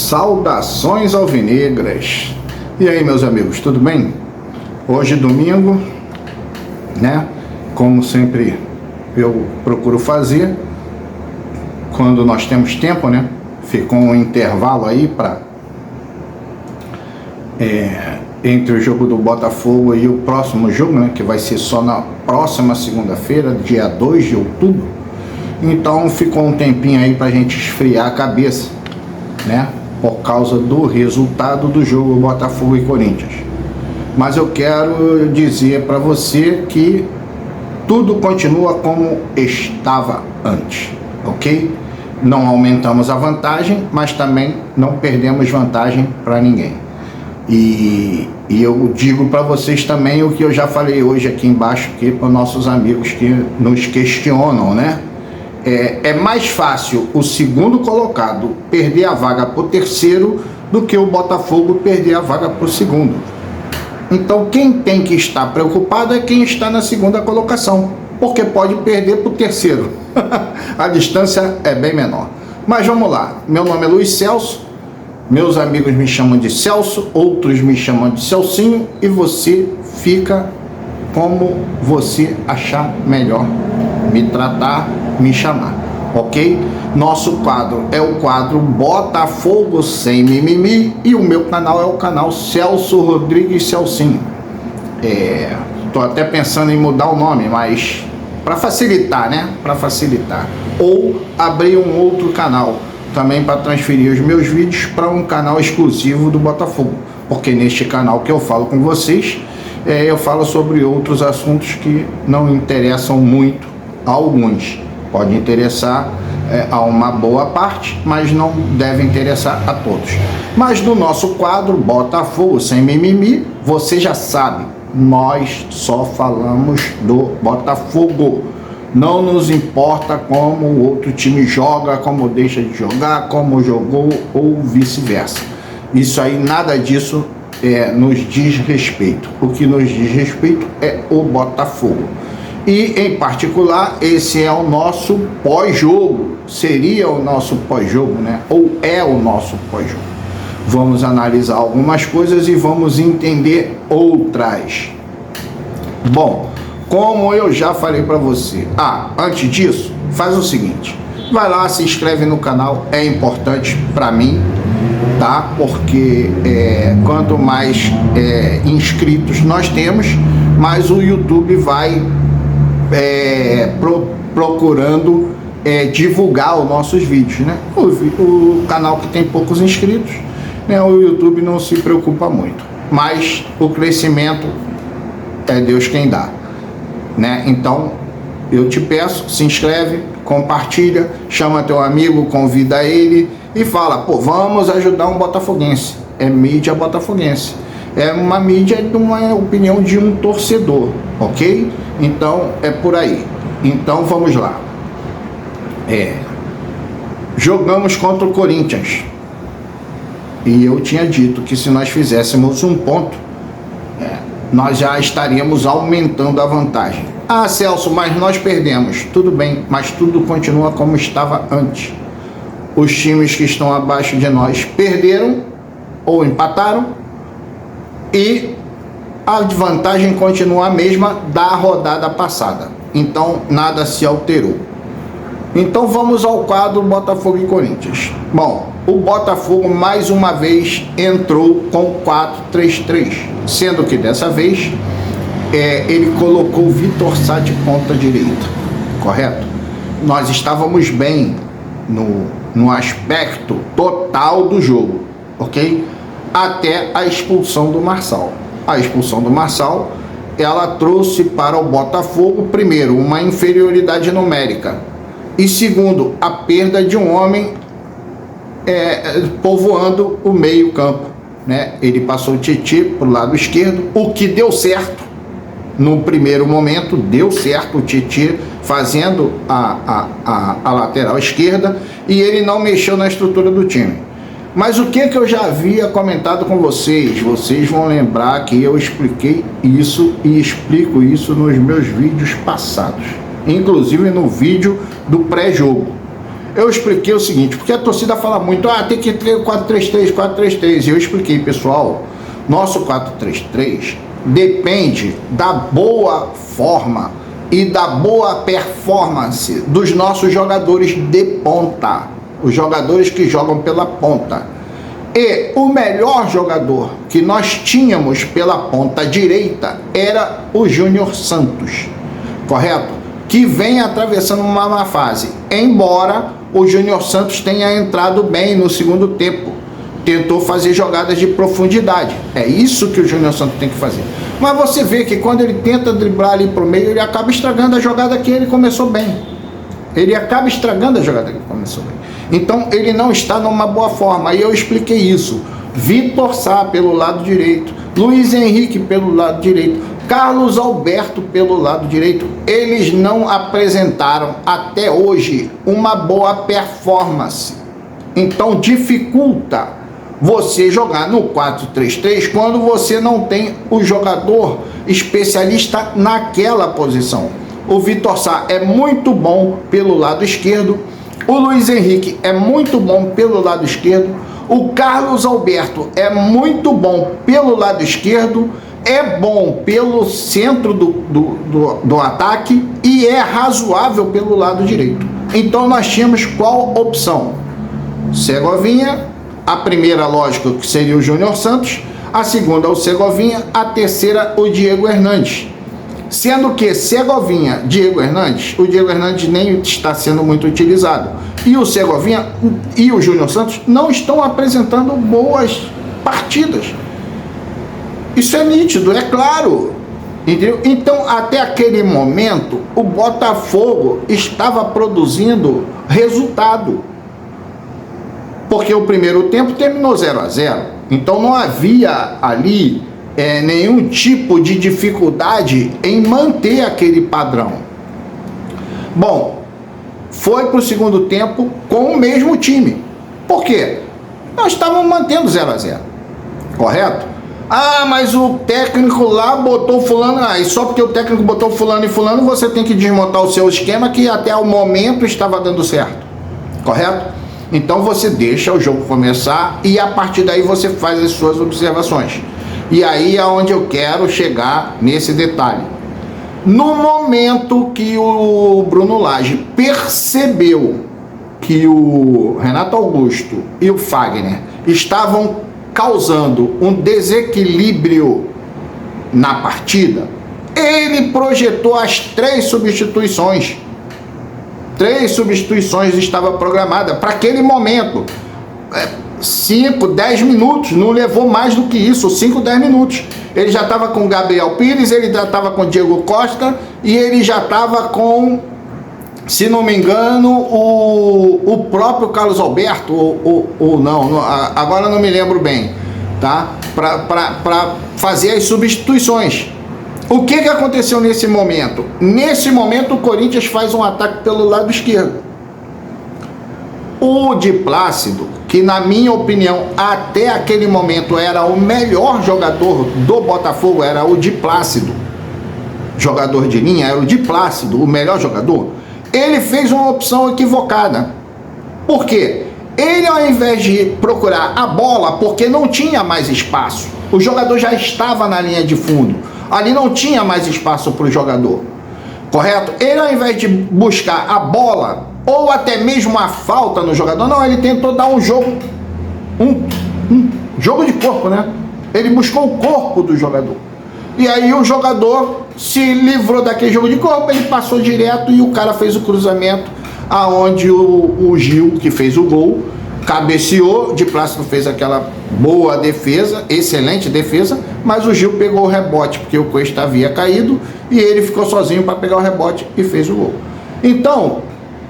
Saudações alvinegras! E aí, meus amigos, tudo bem? Hoje domingo, né? Como sempre eu procuro fazer, quando nós temos tempo, né? Ficou um intervalo aí para entre o jogo do Botafogo e o próximo jogo, né? Que vai ser só na próxima segunda-feira, dia 2 de outubro. Então ficou um tempinho aí pra gente esfriar a cabeça, né? Por causa do resultado do jogo Botafogo e Corinthians. Mas eu quero dizer para você que tudo continua como estava antes, ok? Não aumentamos a vantagem, mas também não perdemos vantagem para ninguém. E eu digo para vocês também o que eu já falei hoje aqui embaixo aqui para nossos amigos que nos questionam, né? É mais fácil o segundo colocado perder a vaga para o terceiro do que o Botafogo perder a vaga para o segundo. Então quem tem que estar preocupado é quem está na segunda colocação, porque pode perder para o terceiro. A distância é bem menor. Mas vamos lá, meu nome é Luiz Celso, meus amigos me chamam de Celso, outros me chamam de Celcinho, e você fica como você achar melhor me tratar, me chamar, ok? Nosso quadro é o quadro Botafogo Sem Mimimi e o meu canal é o canal Celso Rodrigues Celcinho. Tô até pensando em mudar o nome, mas para facilitar, né? Para facilitar. Ou abrir um outro canal também para transferir os meus vídeos para um canal exclusivo do Botafogo, porque neste canal que eu falo com vocês, eu falo sobre outros assuntos que não interessam muito a alguns. Pode interessar a uma boa parte, mas não deve interessar a todos. Mas no nosso quadro Botafogo Sem Mimimi, você já sabe, nós só falamos do Botafogo. Não nos importa como o outro time joga, como deixa de jogar, como jogou ou vice-versa. Isso aí, nada disso nos diz respeito. O que nos diz respeito é o Botafogo. E, em particular, esse é o nosso pós-jogo, seria o nosso pós-jogo, né? Ou é o nosso pós-jogo. Vamos analisar algumas coisas e vamos entender outras. Bom, como eu já falei para você, antes disso, faz o seguinte, vai lá, se inscreve no canal, é importante para mim, tá? Porque quanto mais inscritos nós temos, mais o YouTube vai procurando divulgar os nossos vídeos, né? O canal que tem poucos inscritos, né? O YouTube não se preocupa muito, mas o crescimento é Deus quem dá, né? Então eu te peço, se inscreve, compartilha, chama teu amigo, convida ele e fala, pô, vamos ajudar um botafoguense. É mídia botafoguense, é uma mídia de uma opinião de um torcedor, ok? Então é por aí. Então vamos lá. Jogamos contra o Corinthians e eu tinha dito que se nós fizéssemos um ponto, nós já estaríamos aumentando a vantagem. Celso, mas nós perdemos. Tudo bem, mas tudo continua como estava antes. Os times que estão abaixo de nós perderam ou empataram e a vantagem continua a mesma da rodada passada. Então nada se alterou. Então vamos ao quadro Botafogo e Corinthians. Bom, o Botafogo mais uma vez entrou com 4-3-3, sendo que dessa vez ele colocou o Vitor Sá de ponta direita, correto? Nós estávamos bem no aspecto total do jogo, ok? Até a expulsão do Marçal. A expulsão do Marçal, ela trouxe para o Botafogo, primeiro, uma inferioridade numérica, e segundo, a perda de um homem povoando o meio campo, né? Ele passou o Tietê para o lado esquerdo, o que deu certo. No primeiro momento deu certo o Tietê fazendo a lateral esquerda, e ele não mexeu na estrutura do time. Mas o que eu já havia comentado com vocês? Vocês vão lembrar que eu expliquei isso e explico isso nos meus vídeos passados, inclusive no vídeo do pré-jogo. Eu expliquei o seguinte, porque a torcida fala muito, tem que ter 4-3-3, 4-3-3. E eu expliquei, pessoal, nosso 4-3-3 depende da boa forma e da boa performance dos nossos jogadores de ponta, os jogadores que jogam pela ponta. E o melhor jogador que nós tínhamos pela ponta direita era o Júnior Santos, correto? Que vem atravessando uma má fase, embora o Júnior Santos tenha entrado bem no segundo tempo, tentou fazer jogadas de profundidade, é isso que o Júnior Santos tem que fazer. Mas você vê que quando ele tenta driblar ali pro meio, ele acaba estragando a jogada que ele começou bem. Ele acaba estragando a jogada que ele começou bem. Então ele não está numa boa forma, e eu expliquei isso. Vitor Sá pelo lado direito, Luiz Henrique pelo lado direito, Carlos Alberto pelo lado direito, eles não apresentaram até hoje uma boa performance. Então dificulta você jogar no 4-3-3 quando você não tem o jogador especialista naquela posição. O Vitor Sá é muito bom pelo lado esquerdo, o Luiz Henrique é muito bom pelo lado esquerdo, o Carlos Alberto é muito bom pelo lado esquerdo, é bom pelo centro do ataque e é razoável pelo lado direito. Então nós tínhamos qual opção? Segovinha, a primeira, lógico, que seria o Júnior Santos, a segunda o Segovinha, a terceira o Diego Hernandes. Sendo que Segovinha, Diego Hernandes, o Diego Hernandes nem está sendo muito utilizado. E o Segovinha e o Júnior Santos não estão apresentando boas partidas. Isso é nítido, é claro. Entendeu? Então, até aquele momento, o Botafogo estava produzindo resultado. Porque o primeiro tempo terminou 0-0. Então não havia ali nenhum tipo de dificuldade em manter aquele padrão. Bom, foi para o segundo tempo com o mesmo time. Por quê? Nós estávamos mantendo 0-0, correto? Mas o técnico lá botou fulano, e só porque o técnico botou fulano e fulano, você tem que desmontar o seu esquema que até o momento estava dando certo, correto? Então você deixa o jogo começar e a partir daí você faz as suas observações. E aí é onde eu quero chegar nesse detalhe. No momento que o Bruno Lage percebeu que o Renato Augusto e o Fagner estavam causando um desequilíbrio na partida, ele projetou as 3 substituições. 3 substituições estava programada para aquele momento. 5, 10 minutos, não levou mais do que isso, 5, 10 minutos. Ele já estava com o Gabriel Pires, ele já estava com o Diego Costa e ele já estava com, se não me engano, o próprio Carlos Alberto, ou não, agora não me lembro bem, tá? Para fazer as substituições. O que aconteceu nesse momento? Nesse momento o Corinthians faz um ataque pelo lado esquerdo. O Di Plácido, que na minha opinião até aquele momento era o melhor jogador do Botafogo, era o Di Plácido, jogador de linha, era o Di Plácido, o melhor jogador, ele fez uma opção equivocada. Por quê? Ele, ao invés de procurar a bola, porque não tinha mais espaço, o jogador já estava na linha de fundo, ali não tinha mais espaço para o jogador, correto? Ele, ao invés de buscar a bola ou até mesmo a falta no jogador, não, ele tentou dar um jogo, um jogo de corpo, né? Ele buscou o corpo do jogador. E aí o jogador se livrou daquele jogo de corpo, ele passou direto e o cara fez o cruzamento, aonde o Gil, que fez o gol, cabeceou, Di Plácido fez aquela boa defesa, excelente defesa, mas o Gil pegou o rebote, porque o Cuesta havia caído, e ele ficou sozinho para pegar o rebote e fez o gol. Então,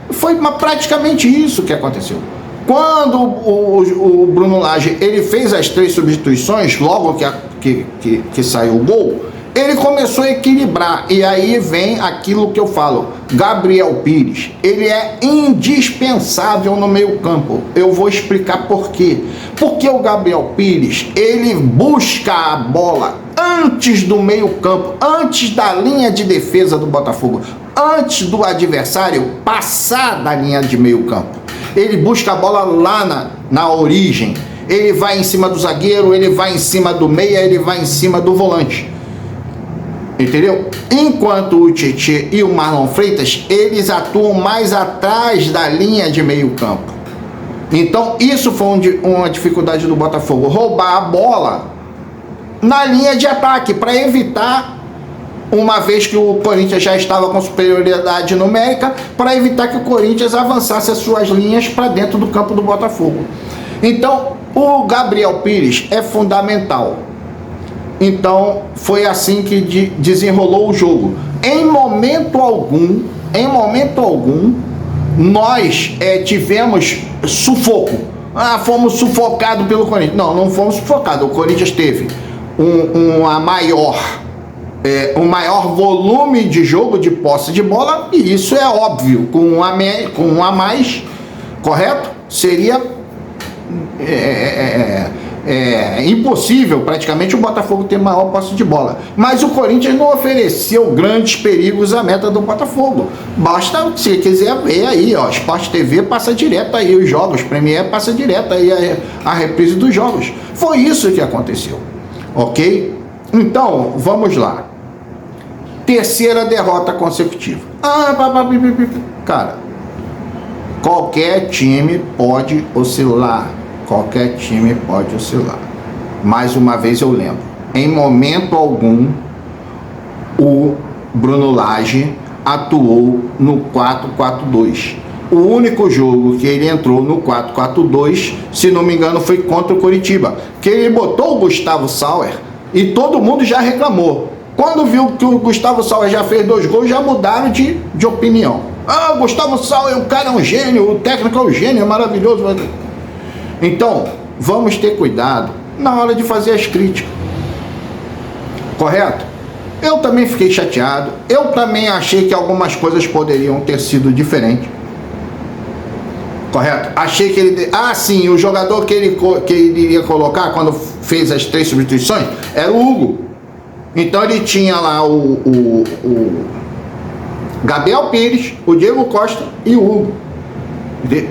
foi praticamente isso que aconteceu. Quando o Bruno Lage ele fez as 3 substituições, logo que saiu o gol, ele começou a equilibrar, e aí vem aquilo que eu falo, Gabriel Pires, ele é indispensável no meio campo. Eu vou explicar por quê. Porque o Gabriel Pires, ele busca a bola antes do meio campo, antes da linha de defesa do Botafogo, antes do adversário passar da linha de meio campo. ele busca a bola lá na origem. Ele vai em cima do zagueiro, ele vai em cima do meia, ele vai em cima do volante. Entendeu? Enquanto o Tietê e o Marlon Freitas, eles atuam mais atrás da linha de meio campo. Então isso foi uma dificuldade do Botafogo, roubar a bola na linha de ataque, para evitar, uma vez que o Corinthians já estava com superioridade numérica, para evitar que o Corinthians avançasse as suas linhas para dentro do campo do Botafogo. Então o Gabriel Pires é fundamental. Então foi assim que desenrolou o jogo. Em momento algum, nós tivemos sufoco. Fomos sufocados pelo Corinthians. Não fomos sufocados. O Corinthians teve um maior volume de jogo, de posse de bola, e isso é óbvio. Com um a mais, correto? Seria impossível praticamente o Botafogo ter maior posse de bola, mas o Corinthians não ofereceu grandes perigos à meta do Botafogo. Basta, se quiser ver aí, ó, Sport TV passa direto aí os jogos, Premier passa direto aí a reprise dos jogos. Foi isso que aconteceu, ok? Então vamos lá, terceira derrota consecutiva. Cara, qualquer time pode oscilar. Qualquer time pode oscilar. Mais uma vez eu lembro, em momento algum o Bruno Lage atuou no 4-4-2. O único jogo que ele entrou no 4-4-2, se não me engano, foi contra o Coritiba, que ele botou o Gustavo Sauer e todo mundo já reclamou. Quando viu que o Gustavo Sauer já fez 2 gols, já mudaram de opinião. O Gustavo Sauer, o cara é um gênio, o técnico é um gênio, é maravilhoso. Então, vamos ter cuidado na hora de fazer as críticas. Correto? Eu também fiquei chateado. Eu também achei que algumas coisas poderiam ter sido diferentes. Correto? Achei que ele... sim, o jogador que ele iria colocar quando fez as 3 substituições era o Hugo. Então ele tinha lá o Gabriel Pires, o Diego Costa e o Hugo.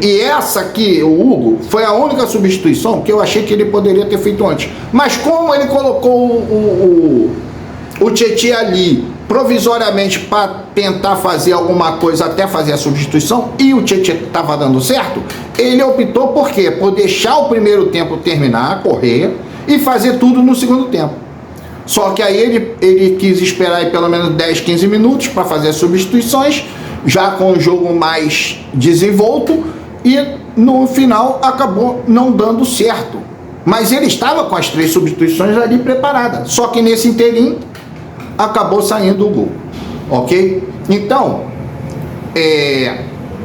E essa aqui, o Hugo, foi a única substituição que eu achei que ele poderia ter feito antes. Mas como ele colocou o Tietê ali provisoriamente para tentar fazer alguma coisa até fazer a substituição, e o Tietê estava dando certo, ele optou por quê? Por deixar o primeiro tempo terminar, correr, e fazer tudo no segundo tempo. Só que aí ele quis esperar aí pelo menos 10, 15 minutos para fazer as substituições, já com o jogo mais desenvolto, e no final acabou não dando certo. Mas ele estava com as 3 substituições ali preparadas, só que nesse inteirinho acabou saindo o gol, ok? Então,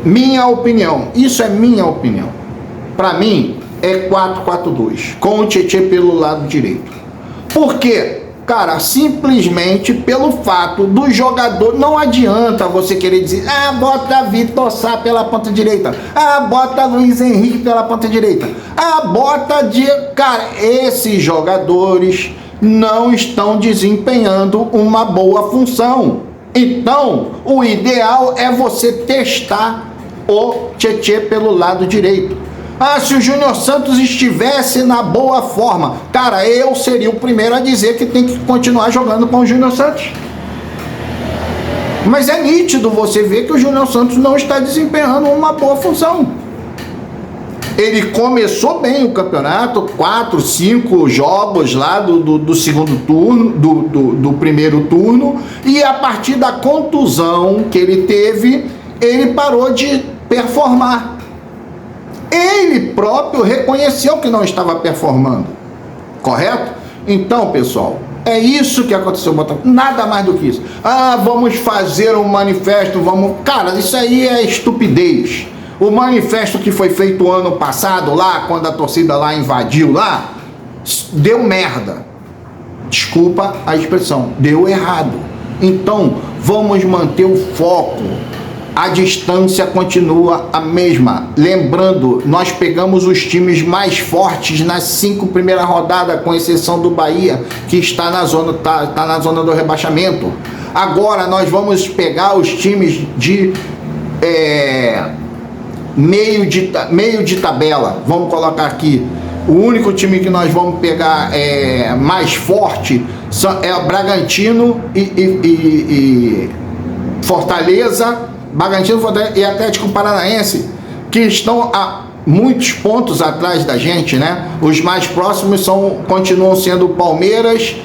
minha opinião, isso é minha opinião, para mim é 4-4-2, com o Tietê pelo lado direito. Por quê? Cara, simplesmente pelo fato do jogador, não adianta você querer dizer, bota Vitor Sá pela ponta direita, bota Luiz Henrique pela ponta direita, cara, esses jogadores não estão desempenhando uma boa função. Então, o ideal é você testar o Tietê pelo lado direito. Se o Júnior Santos estivesse na boa forma, cara, eu seria o primeiro a dizer que tem que continuar jogando com o Júnior Santos. Mas é nítido você ver que o Júnior Santos não está desempenhando uma boa função. Ele começou bem o campeonato, 4, 5 jogos lá do segundo turno, do primeiro turno, e a partir da contusão que ele teve, ele parou de performar. Ele próprio reconheceu que não estava performando, correto? Então, pessoal, é isso que aconteceu, nada mais do que isso. Vamos fazer um manifesto, Cara, isso aí é estupidez. O manifesto que foi feito ano passado lá, quando a torcida lá invadiu lá, deu merda. Desculpa a expressão, deu errado. Então, vamos manter o foco. A distância continua a mesma. Lembrando, nós pegamos os times mais fortes nas 5 primeiras rodadas, com exceção do Bahia, que está na zona, tá na zona do rebaixamento. Agora nós vamos pegar os times meio de tabela, vamos colocar aqui. O único time que nós vamos pegar mais forte é o Bragantino e Fortaleza, e Atlético Paranaense, que estão a muitos pontos atrás da gente, né? Os mais próximos continuam sendo o Palmeiras,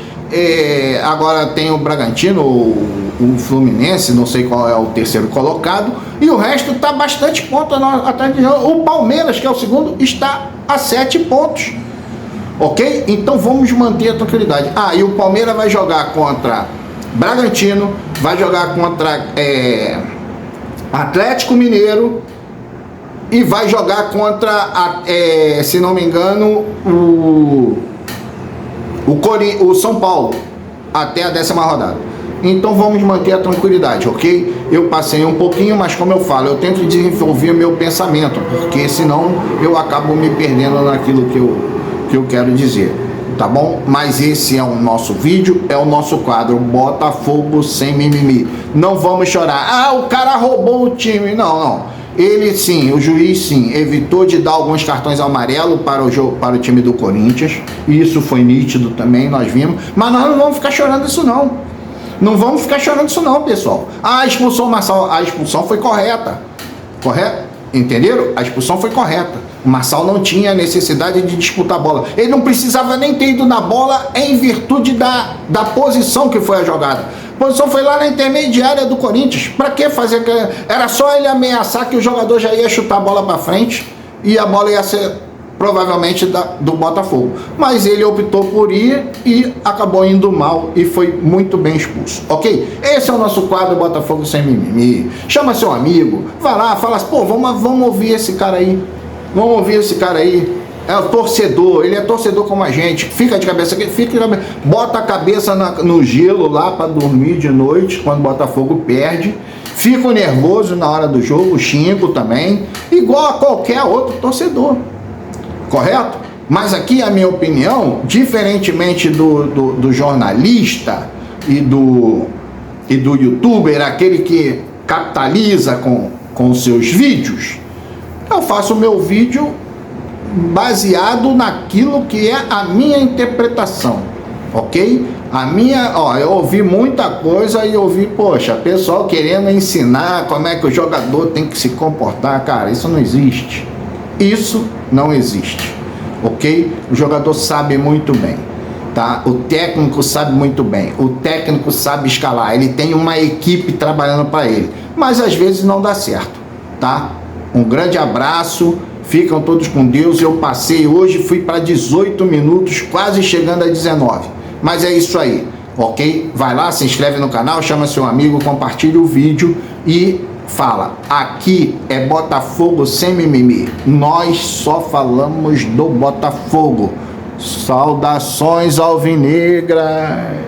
agora tem o Bragantino, o Fluminense, não sei qual é o terceiro colocado, e o resto está bastante pontos atrás de nós. O Palmeiras, que é o segundo, está a 7 pontos, ok? Então vamos manter a tranquilidade. E o Palmeiras vai jogar contra Bragantino, vai jogar contra Atlético Mineiro e vai jogar contra, se não me engano, o São Paulo, até a 10ª rodada. Então vamos manter a tranquilidade, ok? Eu passei um pouquinho, mas como eu falo, eu tento desenvolver meu pensamento, porque senão eu acabo me perdendo naquilo que eu quero dizer, tá bom? Mas esse é o nosso vídeo, é o nosso quadro Botafogo sem mimimi. Não vamos chorar, o cara roubou o time. Não. Ele sim, o juiz sim, evitou de dar alguns cartões amarelos para o time do Corinthians. Isso foi nítido também, nós vimos. Mas nós não vamos ficar chorando isso não. Não vamos ficar chorando isso não, pessoal. A expulsão Marçal, a expulsão foi correta. Correto? Entenderam? A expulsão foi correta. O Marçal não tinha necessidade de disputar a bola. Ele não precisava nem ter ido na bola em virtude da posição que foi a jogada. A posição foi lá na intermediária do Corinthians. Para que fazer? Era só ele ameaçar que o jogador já ia chutar a bola para frente e a bola ia ser provavelmente do Botafogo. Mas ele optou por ir e acabou indo mal e foi muito bem expulso, ok? Esse é o nosso quadro Botafogo sem mimimi. Chama seu amigo, vai lá, fala assim, pô, vamos ouvir esse cara aí. Vamos ouvir esse cara aí. É o torcedor, ele é torcedor como a gente. Fica de cabeça aqui, bota a cabeça no gelo lá para dormir de noite quando o Botafogo perde. Fico nervoso na hora do jogo, xingo também, igual a qualquer outro torcedor. Correto? Mas aqui a minha opinião, diferentemente do jornalista e do youtuber, aquele que capitaliza com seus vídeos, eu faço o meu vídeo baseado naquilo que é a minha interpretação, ok? Eu ouvi muita coisa e ouvi, poxa, pessoal querendo ensinar como é que o jogador tem que se comportar. Cara, isso não existe. Isso não existe, ok? O jogador sabe muito bem, tá? O técnico sabe muito bem, o técnico sabe escalar, ele tem uma equipe trabalhando para ele, mas às vezes não dá certo, tá? Um grande abraço, ficam todos com Deus. Eu passei hoje, fui para 18 minutos, quase chegando a 19, mas é isso aí, ok? Vai lá, se inscreve no canal, chama seu amigo, compartilha o vídeo e fala, aqui é Botafogo sem mimimi, nós só falamos do Botafogo. Saudações alvinegras.